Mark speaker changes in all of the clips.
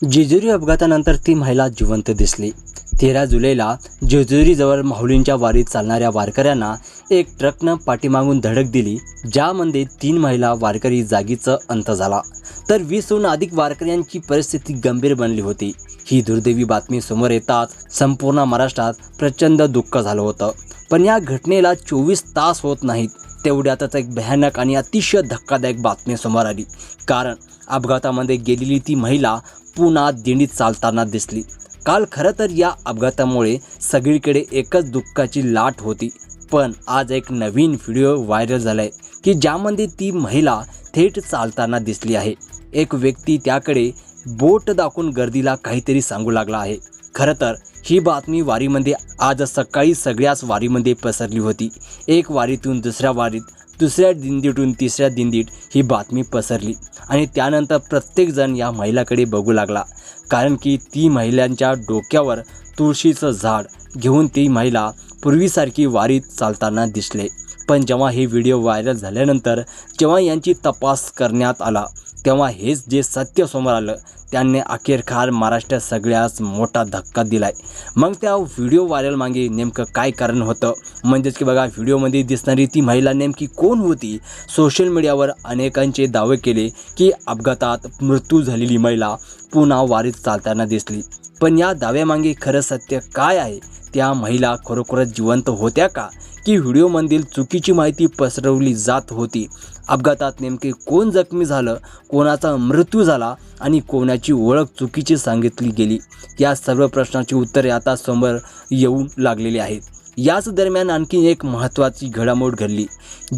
Speaker 1: जेजुरी अपघातानंतर ती महिला जिवंत दिसली। 13 जुलैला जेजुरीजवळ माहुलींच्या वारीत चालणाऱ्या वारकऱ्यांना एक ट्रकनं पाठीमागून धडक दिली, ज्यामध्ये 3 महिला वारकरी जागीच अंत झाला, तर 20हून अधिक वारकऱ्यांची परिस्थिती गंभीर बनली होती। ही दुर्दैवी बातमी समोर येताच संपूर्ण महाराष्ट्रात प्रचंड दुःख झालं होतं। पण या घटनेला 24 तास होत नाहीत तेवढ्यातच एक भयानक आणि अतिशय धक्कादायक बातमी समोर आली। कारण अपघातामध्ये गेलेली ती महिला पुन्हा दिंडीत चालताना दिसली। काल खरं तर या अपघातामुळे सगळीकडे एकच दुःखाची लाट होती, पण आज एक नवीन व्हिडिओ व्हायरल झालाय की ज्यामध्ये ती महिला थेट चालताना दिसली आहे। एक व्यक्ती त्याकडे बोट दाखवून गर्दीला काहीतरी सांगू लागला आहे। खरं तर ही बातमी वारीमध्ये आज सकाळी सगळ्याच वारीमध्ये पसरली होती। एक वारीतून दुसऱ्या वारीत, दुसऱ्या दिंडीतून तिसऱ्या दिंडीत ही बातमी पसरली आणि त्यानंतर प्रत्येकजण या महिलाकडे बघू लागला। कारण की ती महिलांच्या डोक्यावर तुळशीचं झाड घेऊन ती महिला पूर्वीसारखी वारीत चालताना दिसले। पण जेव्हा हे व्हिडिओ व्हायरल झाल्यानंतर जेव्हा यांची तपास करण्यात आला, तेव्हा हेच जे सत्य समोर आलं त्याने अखेरकार महाराष्ट्रात सगळ्यात मोठा धक्का दिलाय। मग त्या व्हिडिओ व्हायरल मागे नेमकं काय कारण होतं, म्हणजेच की बघा, व्हिडिओमध्ये दिसणारी ती महिला नेमकी कोण होती? सोशल मीडियावर अनेकांचे दावे केले की अपघातात मृत्यू झालेली महिला पुन्हा वारीत चालताना दिसली। पण या दाव्यामागे खरं सत्य काय आहे? त्या महिला खरोखरच जिवंत होत्या का, की व्हिडिओमधील चुकीची माहिती पसरवली जात होती? अपघातात नेमके कोण जखमी झालं, कोणाचा मृत्यू झाला आणि कोणाची ओळख चुकीची सांगितली गेली? या सर्व प्रश्नांची उत्तरे आता समोर येऊ लागलेली आहेत। याच दरम्यान आणखी एक महत्त्वाची घडामोड घडली।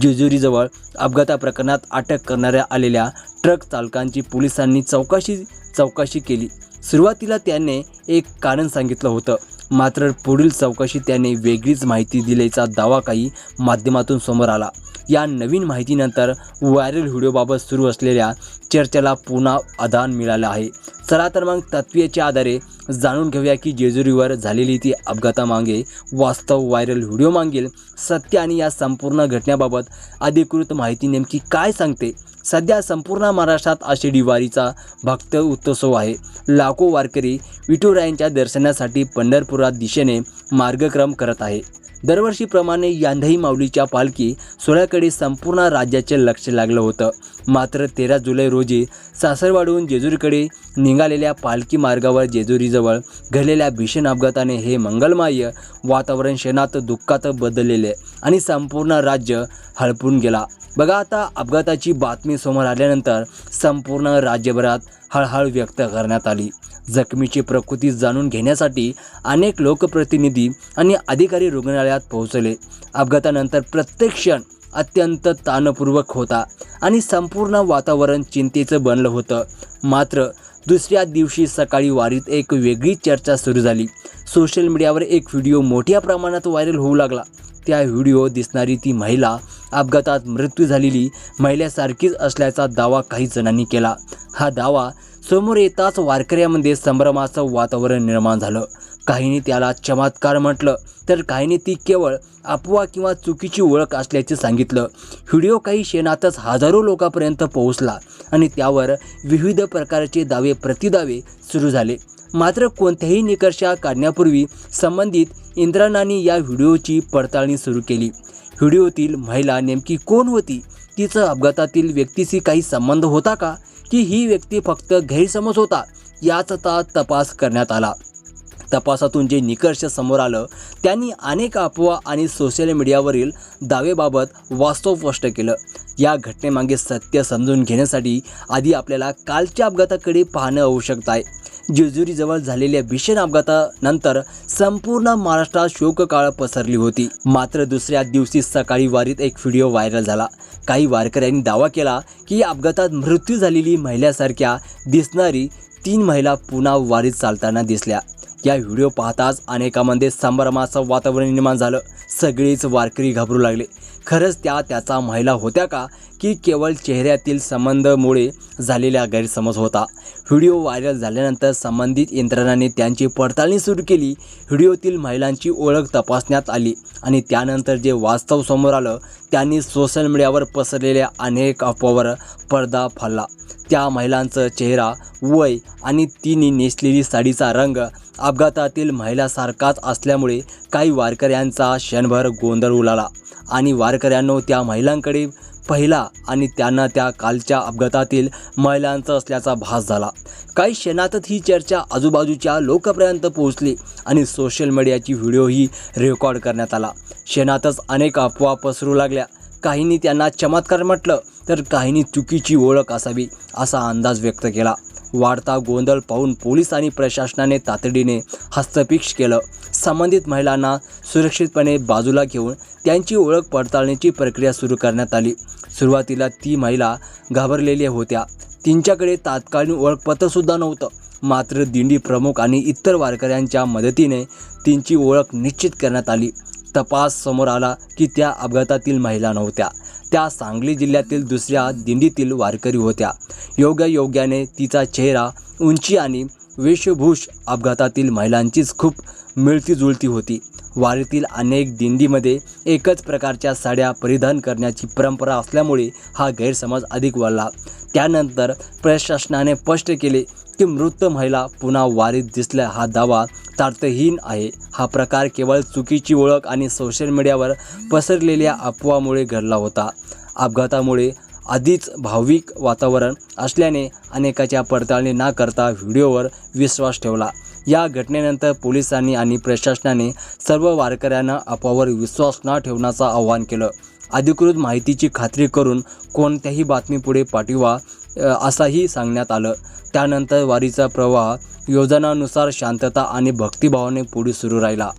Speaker 1: जेजुरीजवळ अपघाता प्रकरणात अटक करण्यात आलेल्या ट्रक चालकांची पोलिसांनी चौकशी केली। सुरुवातीला त्याने एक कारण सांगितलं होतं, मात्र पुढील चौकशीत त्याने वेगळीच माहिती दिल्याचा दावा काही माध्यमातून समोर आला। या नवीन माहितीनंतर व्हायरल व्हिडिओबाबत सुरू असलेल्या चर्चेला पुन्हा आधार मिळालं आहे। चला तर मग तथ्याच्या आधारे जाणून घेऊया की जेजुरीवर झालेली ती अपघातामागे वास्तव, व्हायरल व्हिडिओ मागील सत्य आणि या संपूर्ण घटनेबाबत अधिकृत माहिती नेमकी काय सांगते। सध्या संपूर्ण महाराष्ट्रात आषाढी वारीचा भक्त उत्सव आहे। लाखो वारकरी विठुरायांच्या दर्शनासाठी पंढरपुरात दिशेने मार्गक्रम करत आहे। दरवर्षीप्रमाणे यंदाही माऊलीच्या पालखी सोहळ्याकडे संपूर्ण राज्याचे लक्ष लागलं होतं। मात्र 13 जुलै रोजी सासरवाडहून जेजुरीकडे निघालेल्या पालखी मार्गावर जेजुरीजवळ घडलेल्या भीषण अपघाताने हे मंगलमय वातावरण क्षणात दुःखात बदललेले आणि संपूर्ण राज्य हळपून गेला। बघा, आता अपघाताची बातमी समोर आल्यानंतर संपूर्ण राज्यभरात हळहळ व्यक्त करण्यात आली। जखमीची प्रकृती जाणून घेण्यासाठी अनेक लोकप्रतिनिधी आणि अधिकारी रुग्णालयात पोहोचले। अपघातानंतर प्रत्येक क्षण अत्यंत ताणपूर्वक होता आणि संपूर्ण वातावरण चिंतेचं बनलं होतं। मात्र दुसऱ्या दिवशी सकाळी वारीत एक वेगळी चर्चा सुरू झाली। सोशल मीडियावर एक व्हिडिओ मोठ्या प्रमाणात व्हायरल होऊ लागला। त्या व्हिडिओ दिसणारी ती महिला अपघातात मृत्यू झालेली महिलेसारखीच असल्याचा दावा काही जणांनी केला। हा दावा समोर येताच वारकऱ्यामध्ये संभ्रमाचं वातावरण निर्माण झालं। काहींनी त्याला चमत्कार म्हटलं, तर काहींनी ती केवळ अफवा किंवा चुकीची ओळख असल्याचे सांगितलं। व्हिडिओ काही क्षणातच हजारो लोकांपर्यंत पोहोचला आणि त्यावर विविध प्रकारचे दावे प्रतिदावे सुरू झाले। मात्र कोणत्याही निष्कर्ष काढण्यापूर्वी संबंधित यंत्रणांनी या व्हिडिओची पडताळणी सुरू केली। व्हिडिओतील महिला नेमकी कोण होती? तिचा अपघातातील व्यक्तीशी काही संबंध होता का, की ही व्यक्ती फक्त गैरसमज होता? याचा तपास करण्यात आला। तपासातून जे निष्कर्ष समोर आलं त्यांनी अनेक अफवा आणि सोशल मीडियावरील दावेबाबत वास्तव स्पष्ट केलं। या घटनेमागे सत्य समजून घेण्यासाठी आधी आपल्याला कालच्या अपघाताकडे पाहणं आवश्यक आहे। जेजुरीजवळ झालेल्या भीषण अपघातानंतर संपूर्ण महाराष्ट्रात शोककळा पसरली होती। मात्र दुसऱ्या दिवशी सकाळी वारीत एक व्हिडिओ व्हायरल झाला। काही वारकऱ्यांनी दावा केला की अपघातात मृत्यू झालेली महिलेसारख्या दिसणारी 3 महिला पुन्हा वारीत चालताना दिसल्या। या व्हिडिओ पाहताच अनेकांमध्ये संभ्रमाचं वातावरण निर्माण झालं। सगळेच वारकरी घाबरू लागले। खरंच त्याचा महिला होत्या का की केवळ चेहऱ्यातील संबंधामुळे झालेला गैरसमज होता? व्हिडिओ व्हायरल झाल्यानंतर संबंधित यंत्रणांनी त्यांची पडताळणी सुरू केली. व्हिडिओतील महिलांची ओळख तपासण्यात आली आणि त्यानंतर जे वास्तव समोर आलं त्यांनी सोशल मीडियावर पसरलेल्या अनेक अफवावर पडदा फाडला. त्या महिलांचा चेहरा, वय आणि तिने नेसलेली साडीचा रंग अपघातातील महिलासारखाच असल्यामुळे काही वारकऱ्यांचा क्षणभर गोंधळ उडाला आणि वारकऱ्यांनो त्या महिलांकडे पहिला आणि त्यांना त्या कालच्या अपघातातील महिलांचा असल्याचा भास झाला. काही क्षणातच ही चर्चा आजूबाजूच्या लोकांपर्यंत पोहोचली आणि सोशल मीडियाची व्हिडिओही रेकॉर्ड करण्यात आला. क्षणातच अनेक अफवा पसरू लागल्या. काहींनी त्यांना चमत्कार म्हटलं तर काहींनी चुकीची ओळख असावी असा अंदाज व्यक्त केला. वाढता गोंधळ पाहून पोलीस आणि प्रशासनाने तातडीने हस्तक्षेप केलं. संबंधित महिलांना सुरक्षितपणे बाजूला घेऊन त्यांची ओळख पडताळण्याची प्रक्रिया सुरू करण्यात आली. सुरुवातीला ती महिला घाबरलेल्या होत्या. त्यांच्याकडे तात्कालीन ओळखपत्रसुद्धा नव्हतं. मात्र दिंडी प्रमुख आणि इतर वारकऱ्यांच्या मदतीने त्यांची ओळख निश्चित करण्यात आली. तपास समोर आला की त्या अपघातातील महिला नव्हत्या. त्या सांगली जिल्ह्यातील दुसऱ्या दिंडीतील वारकरी होत्या. योगायोगाने तिचा चेहरा, उंची आणि वेशभूष अपघातातील महिलांचीच खूप मिळतीजुळती होती. वारीतील अनेक दिंडीमध्ये एकच प्रकारच्या साड्या परिधान करण्याची परंपरा असल्यामुळे हा गैरसमज अधिक वाढला. त्यानंतर प्रशासनाने स्पष्ट केले की मृत महिला पुन्हा वारीत दिसल्या हा दावा तार्किकहीन आहे. हा प्रकार केवळ चुकीची ओळख आणि सोशल मीडियावर पसरलेल्या अफवामुळे घडला होता. अपघातामुळे आधीच भाविक वातावरण असल्याने अनेकाच्या पडताळणी न करता व्हिडिओवर विश्वास ठेवला. या घटनेनंतर पोलिसांनी आणि प्रशासनाने सर्व वारकऱ्यांना अफवावर विश्वास न ठेवण्याचं आवाहन केलं. अधिकृत माहितीची खात्री करून कोणत्याही बातमीपुढे पाठवा असंही सांगण्यात आलं. त्यानंतर वारीचा प्रवाह योजनानुसार शांतता आणि भक्तिभावाने पुढे सुरू राहिला.